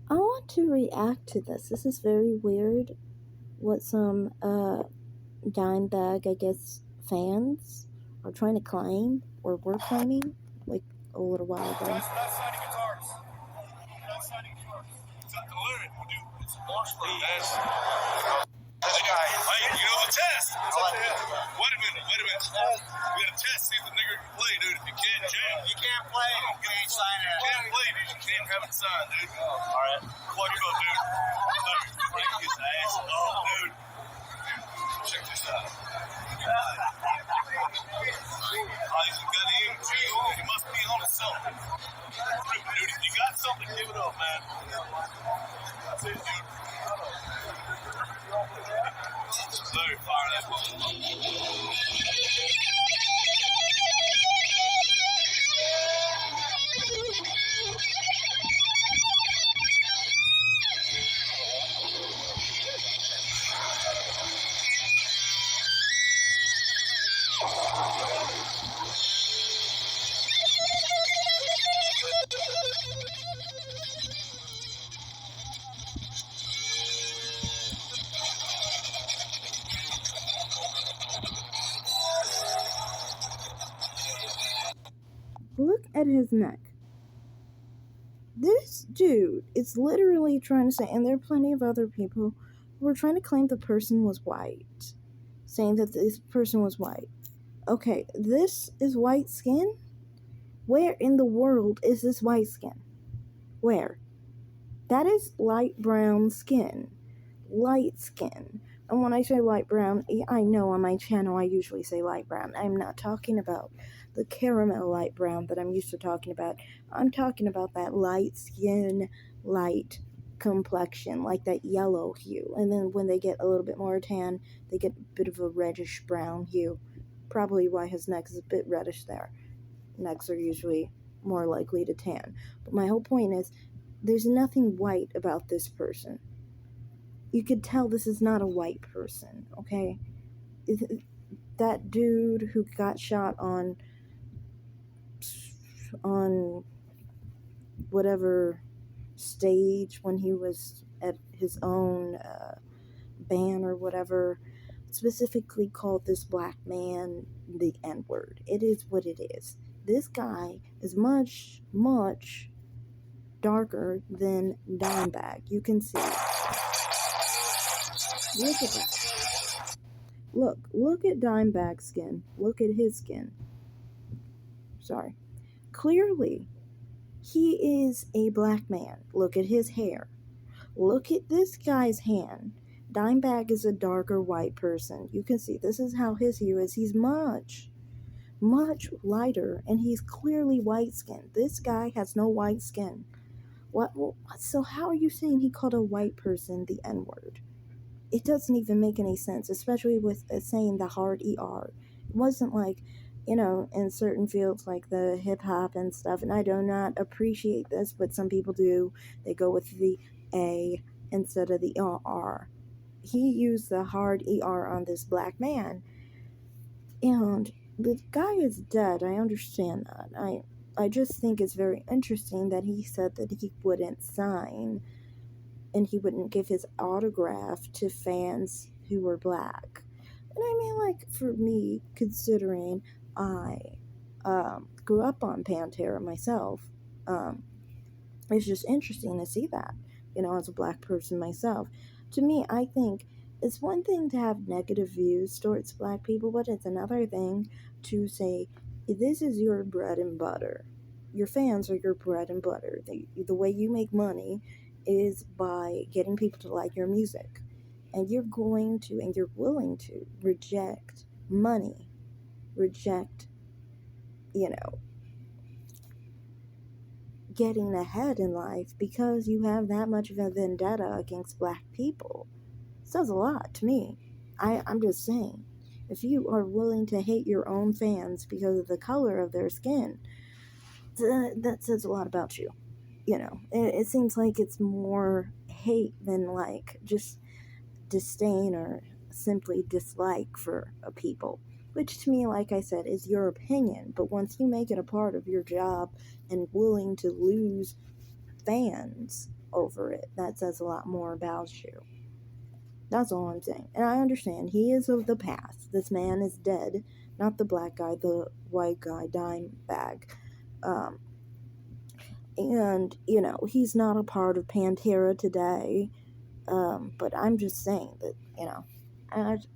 I want to react to this. This is very weird. What some Dimebag, I guess, fans are trying to claim or were claiming like a little while ago. Not signing guitars. Not signing guitars. It's at the limit, dude. It's a launch lead. This guy. Hey, you know the test. It's up to him. Wait a minute. We got a test. See if the nigger can play, dude. If you can't jam, you can't play. You ain't signing it. You can't play, dude. You can't have it signed, dude. All right. Plug him up, dude. Dude, break his ass. Oh, dude. Check this out. He's got the MG on. He must be on to something. Dude, if you got something, give it up, man. That's it, dude. Very far that Look at his neck. This dude is literally trying to say, and there are plenty of other people who are trying to claim the person was white, saying that this person was white. Okay, this is white skin? Where in the world is this white skin? Where? That is light brown skin. Light skin. And when I say light brown, I know on my channel I usually say light brown. I'm not talking about the caramel light brown that I'm used to talking about. I'm talking about that light skin, light complexion, like that yellow hue. And then when they get a little bit more tan, they get a bit of a reddish brown hue. Probably why his neck is a bit reddish there. Necks are usually more likely to tan. But my whole point is, there's nothing white about this person. You could tell this is not a white person, okay? That dude who got shot on whatever stage when he was at his own band or whatever, specifically called this black man the N-word. It is what it is. This guy is much, much darker than Dimebag. You can see. Look at that. Look at Dimebag's skin. Look at his skin. Sorry. Clearly, he is a black man. Look at his hair. Look at this guy's hand. Dimebag is a darker white person. You can see this is how his hue is. He's much, much lighter, and he's clearly white skinned. This guy has no white skin. What? So how are you saying he called a white person the N-word? It doesn't even make any sense, especially with saying the hard ER. It wasn't like, in certain fields like the hip hop and stuff, and I do not appreciate this, but some people do. They go with the A instead of the R. He used the hard ER on this black man, and the guy is dead. I understand that. I just think it's very interesting that he said that he wouldn't sign and he wouldn't give his autograph to fans who were black. And I mean, like, for me, considering I grew up on Pantera myself, it's just interesting to see that, as a black person myself. To me, I think it's one thing to have negative views towards black people, but it's another thing to say, this is your bread and butter. Your fans are your bread and butter. The way you make money is by getting people to like your music. And you're going to, and you're willing to reject money, reject, getting ahead in life because you have that much of a vendetta against black people. It says a lot to me. I'm just saying, if you are willing to hate your own fans because of the color of their skin, that says a lot about you. It seems like it's more hate than like just disdain or simply dislike for a people, which to me, like I said, is your opinion. But once you make it a part of your job and willing to lose fans over it. That says a lot more about you. That's all I'm saying. And I understand he is of the past. This man is dead. Not the black guy, the white guy, dime bag. Um, and, he's not a part of Pantera today. But I'm just saying that,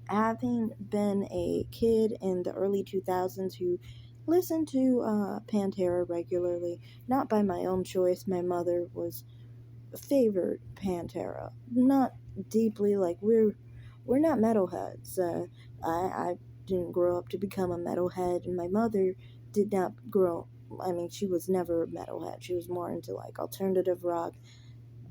having been a kid in the early 2000s who listened to Pantera regularly, not by my own choice, my mother was favored Pantera. Not deeply, like we're not metalheads. I didn't grow up to become a metalhead, and my mother did not grow. I mean, she was never a metalhead. She was more into like alternative rock,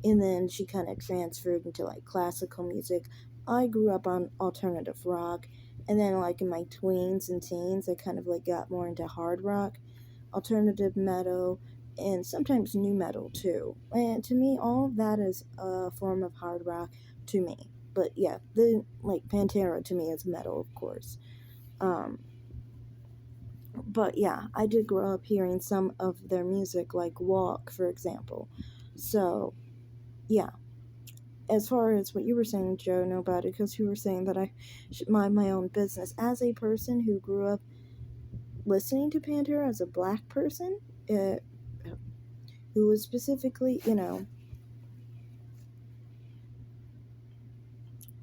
and then she kind of transferred into like classical music. I grew up on alternative rock, and then like in my tweens and teens, I kind of like got more into hard rock, alternative metal, and sometimes new metal too. And to me, all of that is a form of hard rock to me. But yeah, the like Pantera to me is metal, of course. Um, but yeah, I did grow up hearing some of their music, like Walk, for example. So yeah, as far as what you were saying, Joe, nobody, because you were saying that I should mind my own business. As a person who grew up listening to Pantera as a black person, uh, who was specifically,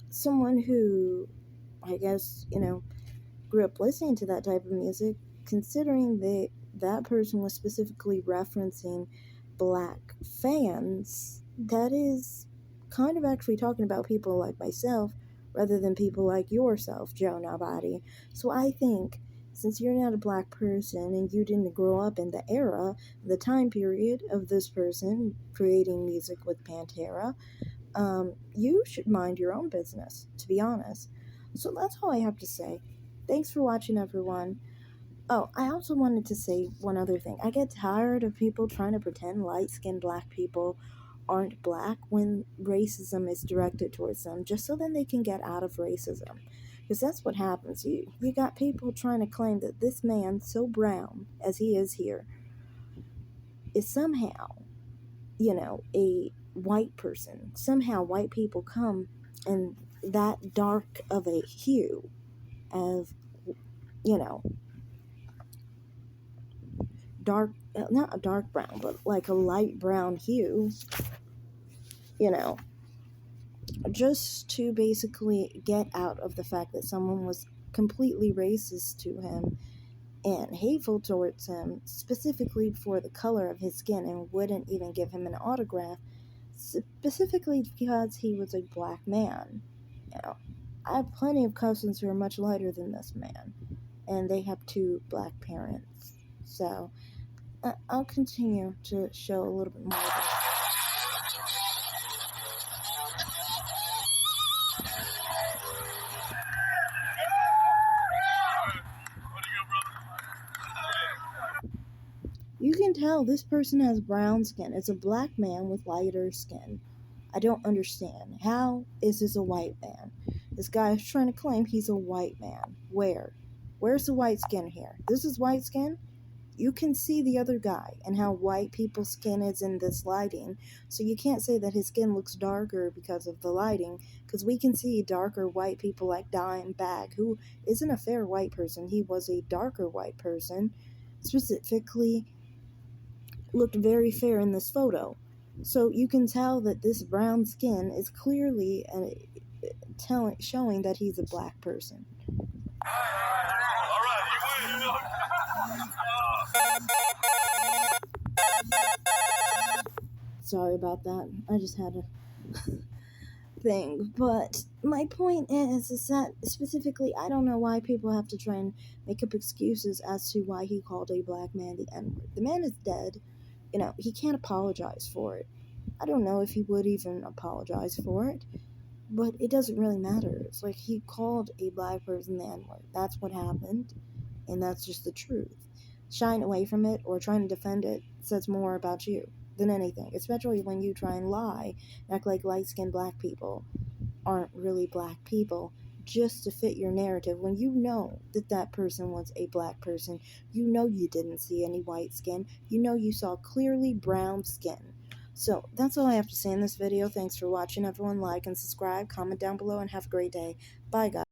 someone who, I guess, grew up listening to that type of music, considering that person was specifically referencing black fans, that is kind of actually talking about people like myself rather than people like yourself, Joe Nobody. So I think since you're not a black person and you didn't grow up in the era, the time period of this person creating music with Pantera, you should mind your own business, to be honest. So that's all I have to say. Thanks for watching, everyone. Oh, I also wanted to say one other thing. I get tired of people trying to pretend light skinned black people aren't black when racism is directed towards them, just so then they can get out of racism. Because that's what happens. You got people trying to claim that this man, so brown as he is here, is somehow, a white person. Somehow white people come in that dark of a hue of, you know, dark, not a dark brown, but like a light brown hue, you know, just to basically get out of the fact that someone was completely racist to him and hateful towards him, specifically for the color of his skin, and wouldn't even give him an autograph, specifically because he was a black man. I have plenty of cousins who are much lighter than this man, and they have two black parents. So I'll continue to show a little bit more of this. You can tell this person has brown skin. It's a black man with lighter skin. I don't understand. How is this a white man? This guy is trying to claim he's a white man. Where? Where's the white skin here? This is white skin? You can see the other guy and how white people's skin is in this lighting. So you can't say that his skin looks darker because of the lighting, because we can see darker white people like Dime Bag, who isn't a fair white person. He was a darker white person, specifically looked very fair in this photo. So you can tell that this brown skin is clearly showing that he's a black person. All right, you win. Sorry about that. I just had a thing. But my point is that specifically, I don't know why people have to try and make up excuses as to why he called a black man the N-word. The man is dead. He can't apologize for it. I don't know if he would even apologize for it, but it doesn't really matter. It's like he called a black person the N-word. That's what happened, and that's just the truth. Shying away from it or trying to defend it says more about you than anything, especially when you try and lie, act like light-skinned black people aren't really black people just to fit your narrative when you know that that person was a black person. You know you didn't see any white skin. You know you saw clearly brown skin. So that's all I have to say in this video. Thanks for watching, everyone. Like and subscribe, comment down below, and have a great day. Bye, guys.